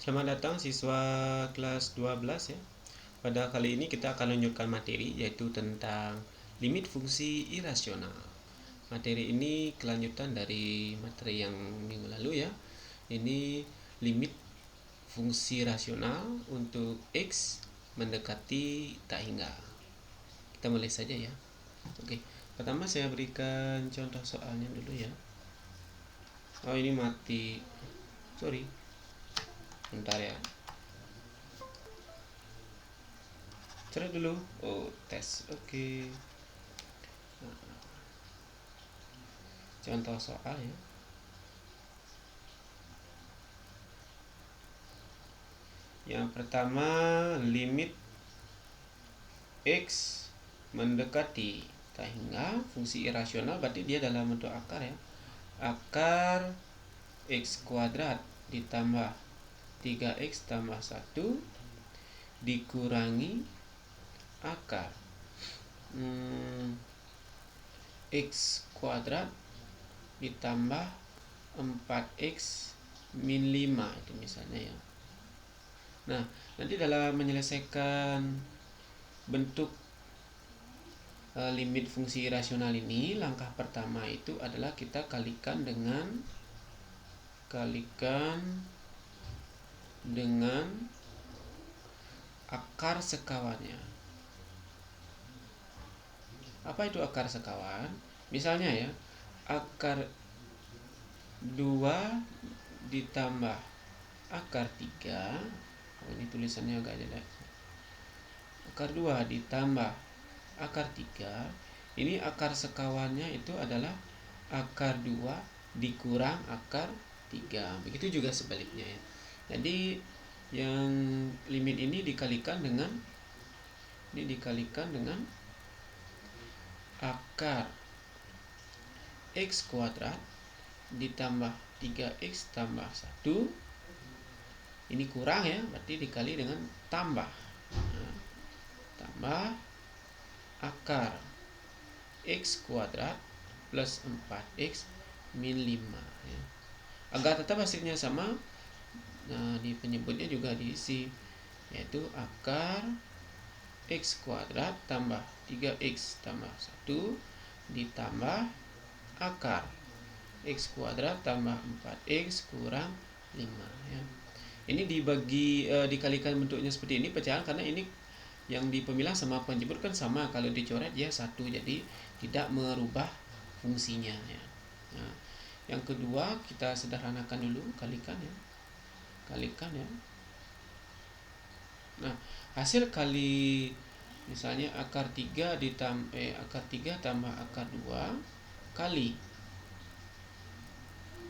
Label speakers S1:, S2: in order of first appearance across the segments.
S1: Selamat datang siswa kelas 12 ya. Pada kali ini kita akan lanjutkan materi yaitu tentang limit fungsi irasional. Materi ini kelanjutan dari materi yang minggu lalu ya. Ini limit fungsi rasional untuk X mendekati tak hingga. Kita mulai saja ya. Oke, pertama saya berikan contoh soalnya dulu ya. Oh, ini mati. Sorry. Bentar ya. Coret dulu. Oh, tes. Oke. Contoh soal ya. Yang pertama, limit X mendekati tak hingga fungsi irasional, berarti dia dalam bentuk akar ya. Akar X kuadrat ditambah 3X tambah 1 dikurangi akar X kuadrat ditambah 4X min 5 itu misalnya ya. Nah, nanti dalam menyelesaikan bentuk limit fungsi rasional ini, langkah pertama itu adalah kita kalikan dengan akar sekawannya. Apa itu akar sekawan? Misalnya ya, akar 2 ditambah akar 3. Oh, ini tulisannya agak jelek. Akar 2 ditambah akar 3. Ini akar sekawannya itu adalah akar 2 dikurang akar 3. Begitu juga sebaliknya ya. Jadi yang limit ini dikalikan dengan akar X kuadrat ditambah 3X tambah 1. Ini kurang ya, berarti dikali dengan tambah. Nah, tambah akar X kuadrat plus 4X min 5 ya. Agar tetap hasilnya sama, nah di penyebutnya juga diisi, yaitu akar X kuadrat tambah 3X tambah 1 ditambah akar X kuadrat tambah 4X kurang 5 ya. Ini dikalikan bentuknya seperti ini pecahan, karena ini yang di pemilah sama penjemput kan sama, kalau dicoret dia 1, jadi tidak merubah fungsinya ya. Nah, yang kedua kita sederhanakan dulu, kalikan ya. Nah, hasil kali misalnya akar 3 tambah akar 2 kali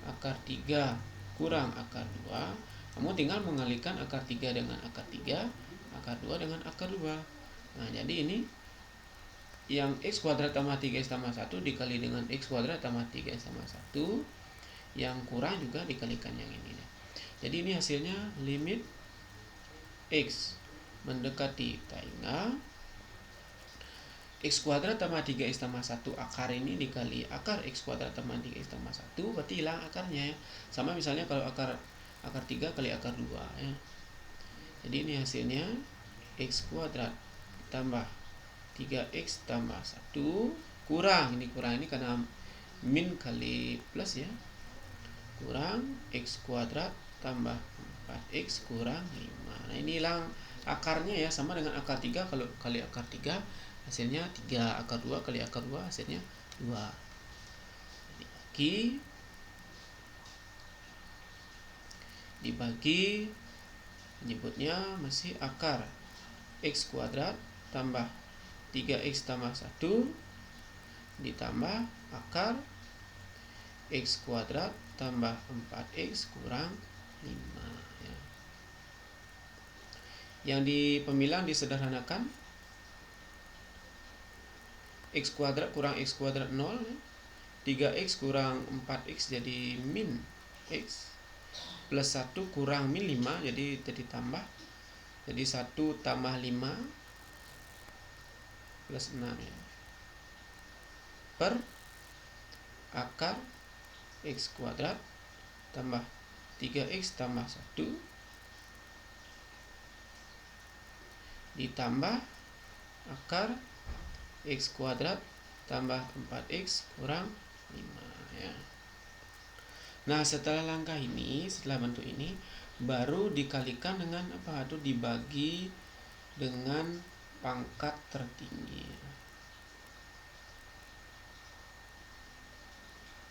S1: akar 3 kurang akar 2. Kamu tinggal mengalihkan akar 3 dengan akar 3, akar 2 dengan akar 2. Nah, jadi ini yang X kuadrat tambah 3X tambah 1 dikali dengan X kuadrat tambah 3X tambah 1. Yang kurang juga dikalikan yang ini. Jadi ini hasilnya limit X mendekati tak hingga X kuadrat tambah 3X tambah 1 akar ini dikali akar X kuadrat tambah 3X tambah 1, berarti hilang akarnya ya. Sama misalnya kalau akar 3 kali akar 2 ya. Jadi ini hasilnya X kuadrat tambah 3X tambah 1 kurang ini karena min kali plus ya, kurang X kuadrat tambah 4X kurang 5. Nah, ini hilang akarnya ya, sama dengan akar 3 kalau kali akar 3 hasilnya 3, akar 2 kali akar 2 hasilnya 2. Dibagi menyebutnya masih akar X kuadrat tambah 3X tambah 1 ditambah akar X kuadrat tambah 4X kurang 5 ya. Yang di pemilah disederhanakan, X kuadrat kurang X kuadrat 0 ya. 3X kurang 4X jadi min X, plus 1 kurang min 5 jadi ditambah, jadi 1 tambah 5 plus 6 ya. Per akar X kuadrat tambah 3X tambah 1 ditambah akar X kuadrat tambah 4X kurang 5 ya. Nah, setelah langkah ini, setelah bentuk ini, baru dikalikan dengan apa? Itu dibagi dengan pangkat tertinggi.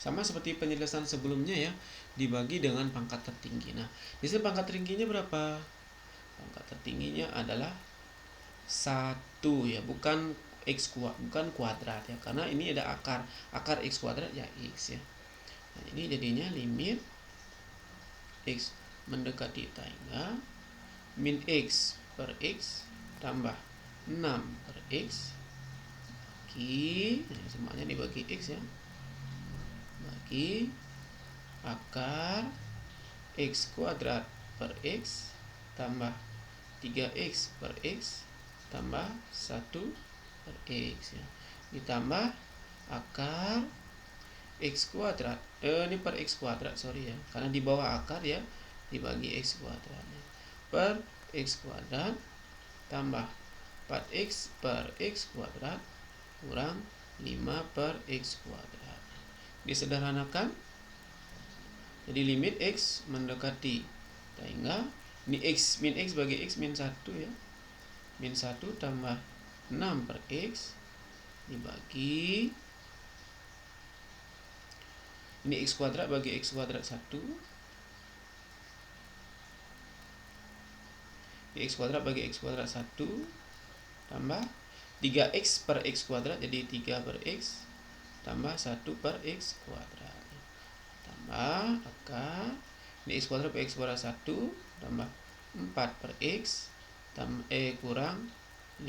S1: Sama seperti penjelasan sebelumnya ya, dibagi dengan pangkat tertinggi. Nah, di sini pangkat tertingginya berapa? Pangkat tertingginya adalah 1 ya, bukan kuadrat ya, karena ini ada akar X kuadrat ya X ya. Nah, jadi jadinya limit X mendekati tangga min X per X tambah 6 per X bagi, semuanya dibagi X ya, bagi akar X kuadrat per X tambah 3X per X tambah 1 per X ya, ditambah akar X kuadrat ini per X kuadrat, sorry ya, karena di bawah akar ya, dibagi X kuadrat ya, per X kuadrat tambah 4X per X kuadrat kurang 5 per X kuadrat. Disederhanakan, jadi limit X mendekati tangga, ini X min X bagi X min 1 ya, min 1 tambah 6 per X dibagi ini X kuadrat bagi X kuadrat 1, X kuadrat bagi X kuadrat 1 tambah 3X per X kuadrat, jadi 3 per X tambah 1 per X kuadrat tambah akar ini X kuadrat per X kuadrat 1 tambah 4 per X tambah kurang 5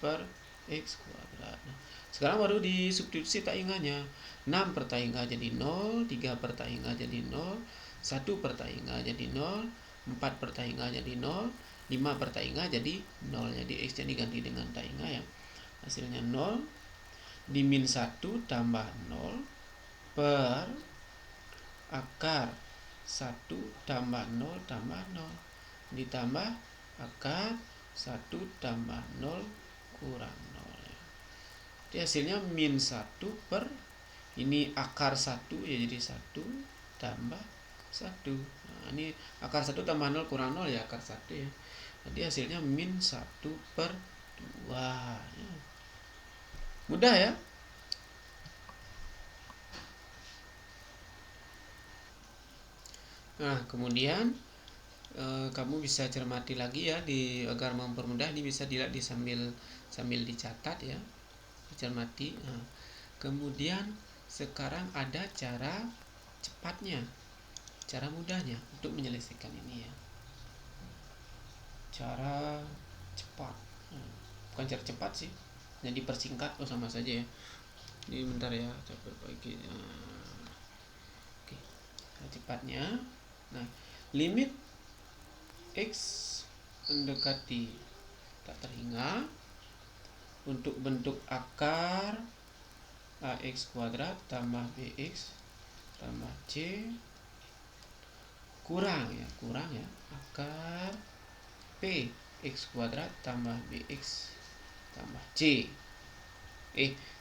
S1: per X kuadrat. Nah, sekarang baru disubstitusi tainganya. 6 per taingga jadi 0, 3 per taingga jadi 0, 1 per taingga jadi 0, 4 per taingga jadi 0, 5 per taingga jadi 0. Jadi X nya diganti dengan taingga ya. Hasilnya 0 di min 1 tambah 0 per akar 1 tambah 0 tambah 0 ditambah akar 1 tambah 0 kurang 0 ya. Jadi hasilnya min 1 per ini akar 1 ya, jadi 1 tambah 1. Nah, ini akar 1 tambah 0 kurang 0 ya, akar 1 ya. Jadi hasilnya min 1 per 2 ya. Mudah ya. Nah, kemudian kamu bisa cermati lagi ya, agar mempermudah ini bisa dilihat sambil dicatat ya, dicermati. Nah, kemudian sekarang ada cara cepatnya, cara mudahnya untuk menyelesaikan ini ya, cara cepat. Bukan cara cepat sih, jadi dipersingkat, sama saja ya. Ini bentar ya, saya perbaiki. Oke, cara cepatnya. Nah, limit X mendekati tak terhingga untuk bentuk akar AX kuadrat tambah BX tambah C kurang ya akar P X kuadrat tambah BX tambah C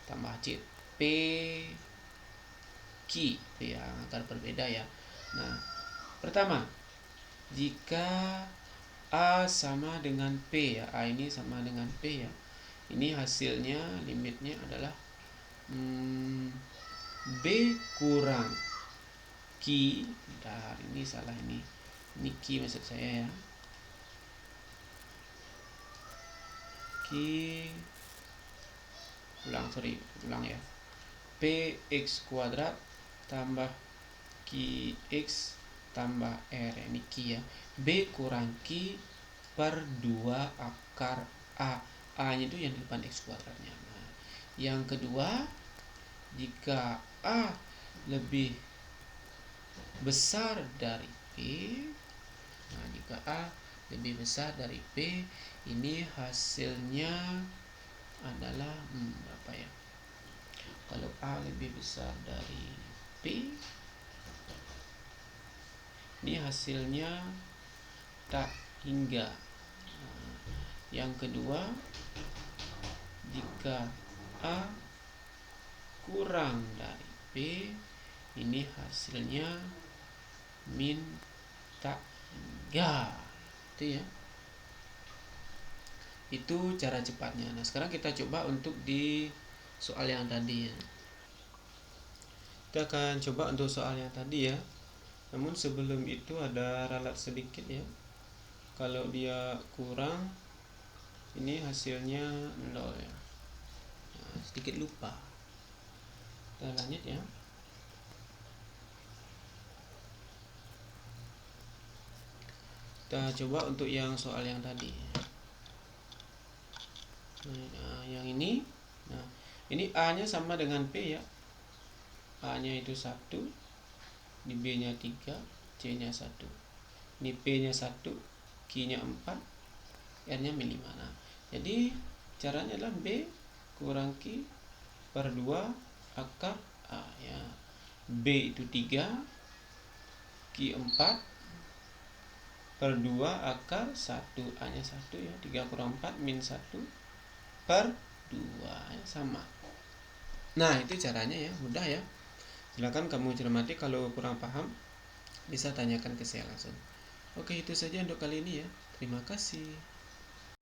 S1: tambah C P Q ya, akar berbeda ya. Nah, pertama, jika A sama dengan P ya, A ini sama dengan P ya, ini hasilnya limitnya adalah B kurang Q. Bentar, ini salah, ini Q maksud saya ya, Q ulang ya, PX kuadrat tambah QX tambah R, ini Q ya, B kurang Q per 2 akar A nya itu yang di depan X kuadratnya. Nah, yang kedua, jika A lebih besar dari P, nah jika A lebih besar dari P, ini hasilnya adalah berapa ya, kalau A lebih besar dari P, ini hasilnya tak hingga. Nah, Yang kedua, jika A kurang dari B, ini hasilnya min 3. Itu ya. Itu cara cepatnya. Nah, sekarang kita coba untuk di soal yang tadi ya. Kita akan coba untuk soal yang tadi ya. Namun sebelum itu ada ralat sedikit ya. Kalau dia kurang, ini hasilnya 0 ya. Nah, sedikit lupa. Kita lanjut ya. Kita coba untuk yang soal yang tadi. Nah, yang ini. Nah, ini A-nya sama dengan P ya. A-nya itu 1, di B-nya 3, C-nya 1. Ini P-nya 1, Q-nya 4, R-nya min 5. Nah, jadi caranya adalah B kurang Q per 2 akar A ya. B itu 3, Q 4 per 2 akar 1, A nya 1 ya. 3 kurang 4 min 1 per 2 ya, sama. Nah, itu caranya ya, mudah ya. Silakan kamu cermati, kalau kurang paham bisa tanyakan ke saya langsung. Oke, itu saja untuk kali ini ya. Terima kasih.